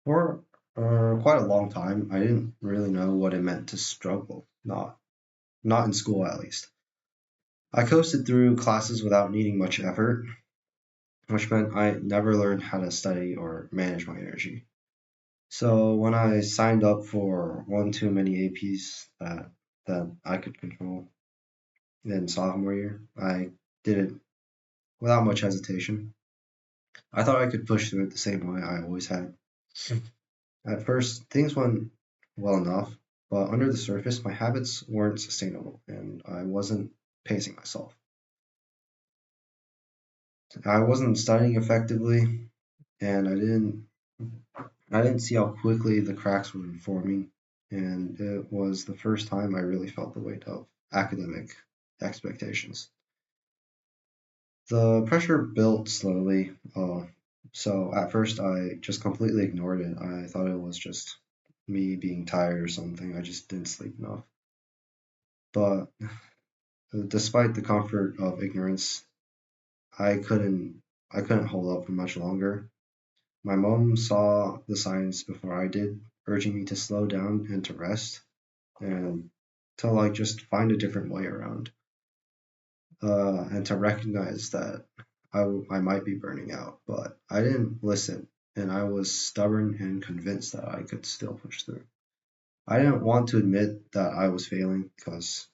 For quite a long time, I didn't really know what it meant to struggle, not in school at least. I coasted through classes without needing much effort, which meant I never learned how to study or manage my energy. So when I signed up for one too many APs that I could control in sophomore year, I did it without much hesitation. I thought I could push through it the same way I always had. At first, things went well enough, but under the surface, my habits weren't sustainable and I wasn't pacing myself. I wasn't studying effectively and I didn't see how quickly the cracks were forming, and it was the first time I really felt the weight of academic expectations. The pressure built slowly, so at first I just completely ignored it. I thought it was just me being tired or something. I just didn't sleep enough. But despite the comfort of ignorance, I couldn't I couldn't hold up for much longer. My mom saw the signs before I did, urging me to slow down and to rest and to like just find a different way around, and to recognize that I might be burning out. But I didn't listen, and I was stubborn and convinced that I could still push through. I didn't want to admit that I was failing because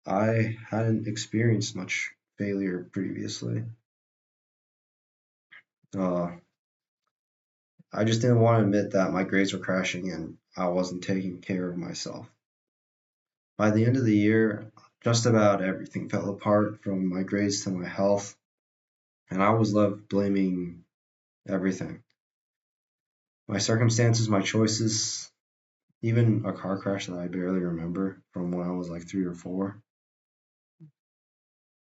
I hadn't experienced much failure previously. Uh, I just didn't want to admit that my grades were crashing and I wasn't taking care of myself. By the end of the year, just about everything fell apart from my grades to my health, and I was left blaming everything. My circumstances, my choices, even a car crash that I barely remember from when I was like 3 or 4.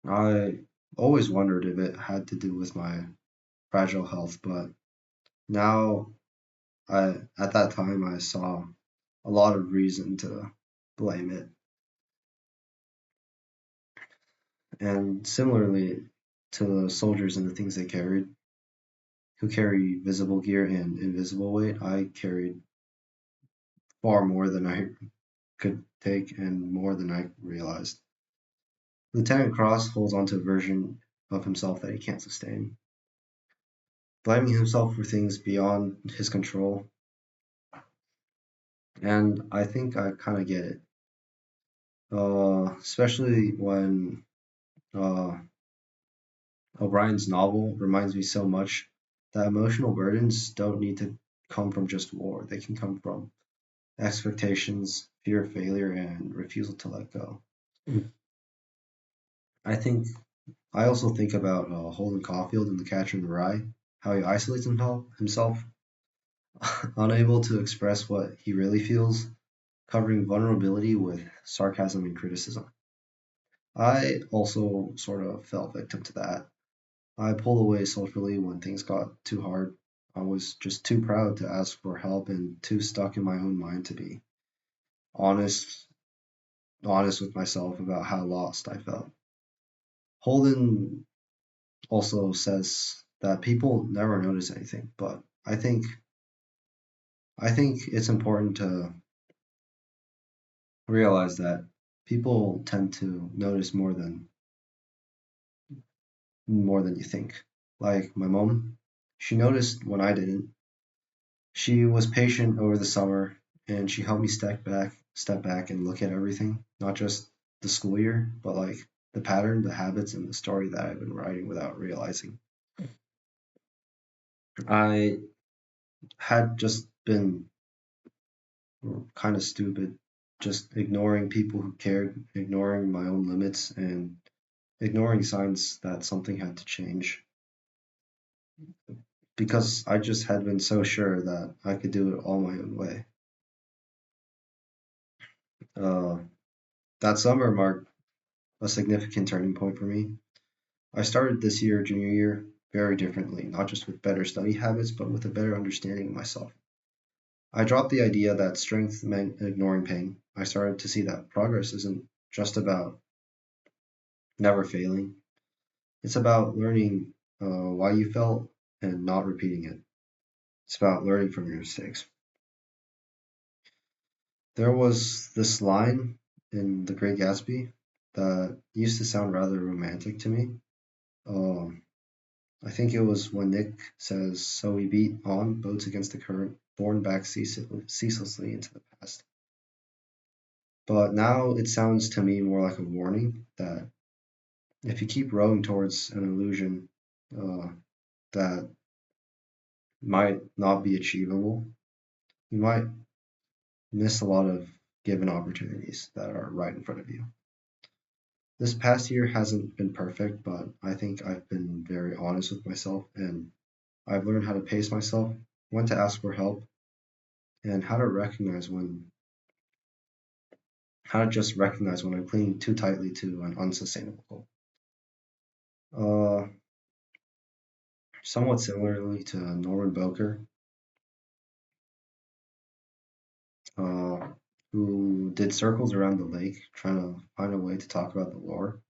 I always wondered if it had to do with my fragile health, but now at that time I saw a lot of reason to blame it. And similarly to the soldiers and the things they carried, who carry visible gear and invisible weight, I carried far more than I could take and more than I realized. Lieutenant Cross holds onto a version of himself that he can't sustain, blaming himself for things beyond his control, and I think I kind of get it. Especially when uh, O'Brien's novel reminds me so much that emotional burdens don't need to come from just war. They can come from expectations, fear of failure, and refusal to let go. I think I also think about Holden Caulfield in The Catcher in the Rye, how he isolates himself, unable to express what he really feels, covering vulnerability with sarcasm and criticism. I also sort of fell victim to that. I pulled away socially when things got too hard. I was just too proud to ask for help and too stuck in my own mind to be honest honest with myself about how lost I felt. Holden also says that people never notice anything, but I think it's important to realize that people tend to notice more than you think. Like my mom, she noticed when I didn't. She was patient over the summer and she helped me step back and look at everything, not just the school year, but like the pattern, the habits, and the story that I've been writing without realizing. I had just been kind of stupid, just ignoring people who cared, ignoring my own limits, and ignoring signs that something had to change because I just had been so sure that I could do it all my own way. Uh, that summer marked a significant turning point for me. I started this year, junior year, very differently, not just with better study habits, but with a better understanding of myself. I dropped the idea that strength meant ignoring pain. I started to see that progress isn't just about never failing, it's about learning why you felt and not repeating it. It's about learning from your mistakes. There was this line in The Great Gatsby that used to sound rather romantic to me. Um, I think it was when Nick says, "So we beat on, boats against the current, borne back ceaselessly into the past." But now it sounds to me more like a warning that if you keep rowing towards an illusion uh, that might not be achievable, you might miss a lot of given opportunities that are right in front of you. This past year hasn't been perfect, but I think I've been very honest with myself and I've learned how to pace myself, when to ask for help, and how to just recognize when I'm clinging too tightly to an unsustainable goal. Uh, Somewhat similarly to Norman Boker, uh, who did circles around the lake trying to find a way to talk about the lore.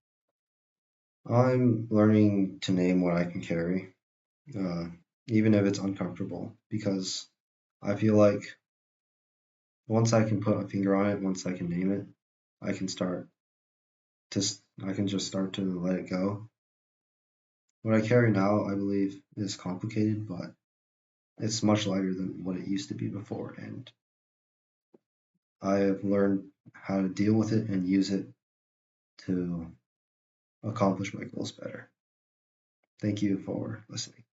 I'm learning to name what I can carry, uh, even if it's uncomfortable, because I feel like once I can put a finger on it, once I can name it, I can start I can just start to let it go. What I carry now, I believe, is complicated, but it's much lighter than what it used to be before, and I have learned how to deal with it and use it to accomplish my goals better. Thank you for listening.